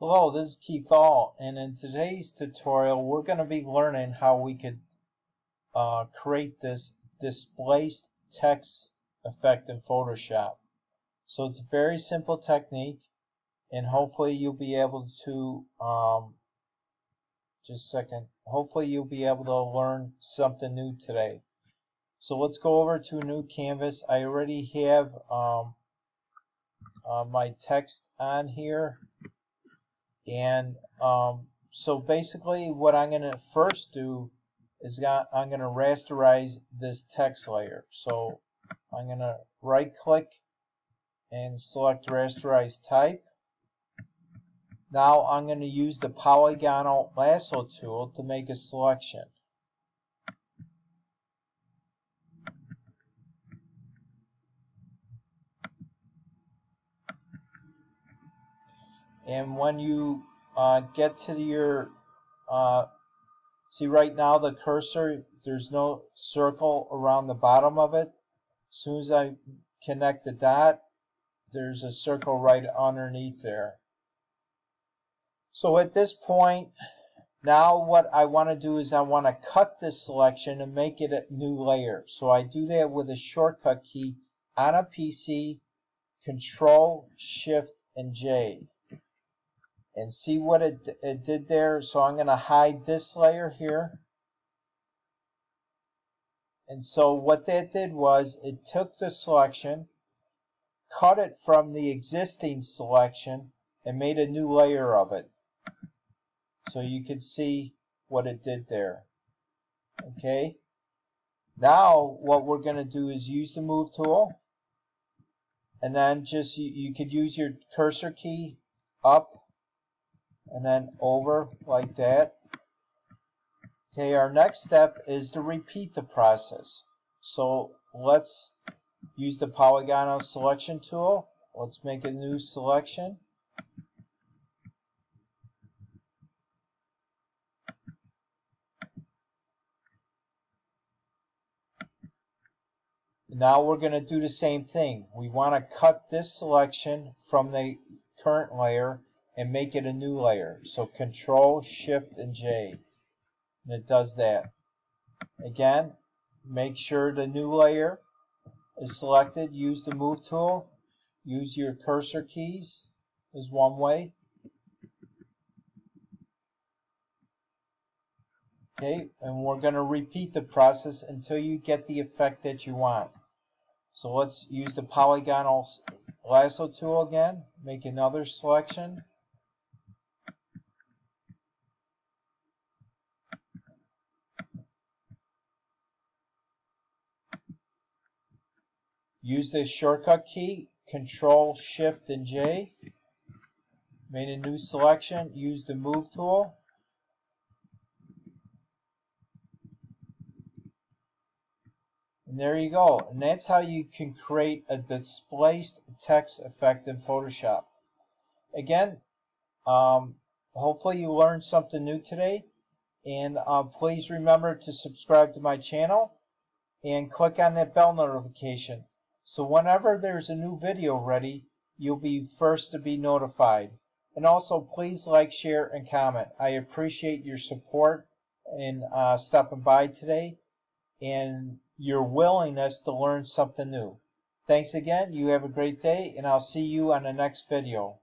Hello, this is Keith All, and in today's tutorial we're going to be learning how we could create this displaced text effect in Photoshop. So it's a very simple technique, and hopefully you'll be able to hopefully you'll be able to learn something new today. So let's go over to a new canvas. I already have my text on here. And so basically what I'm going to first do is I'm going to rasterize this text layer. So I'm going to right click and select rasterize type. Now I'm going to use the polygonal lasso tool to make a selection. And when you get to your, see right now the cursor, there's no circle around the bottom of it. As soon as I connect the dot, there's a circle right underneath there. So at this point, now what I want to do is I want to cut this selection and make it a new layer. So I do that with a shortcut key on a PC, Control, Shift, and J. And see what it did there. So I'm going to hide this layer here. And so what that did was it took the selection, cut it from the existing selection, and made a new layer of it. So you can see what it did there. Okay. Now what we're going to do is use the move tool. And then just you could use your cursor key up and then over like that. Okay, our next step is to repeat the process. So let's use the polygonal selection tool. Let's make a new selection. Now we're going to do the same thing. We want to cut this selection from the current layer and make it a new layer. So Control, Shift, and J. And it does that. Again, make sure the new layer is selected. Use the move tool. Use your cursor keys is one way. Okay, and we're going to repeat the process until you get the effect that you want. So let's use the polygonal lasso tool again. Make another selection. Use the shortcut key, Control, Shift, and J. Made a new selection. Use the move tool. And there you go. And that's how you can create a displaced text effect in Photoshop. Again, hopefully you learned something new today. And please remember to subscribe to my channel and click on that bell notification. So whenever there's a new video ready, you'll be first to be notified. And also please like, share, and comment. I appreciate your support in stopping by today and your willingness to learn something new. Thanks again. You have a great day, and I'll see you on the next video.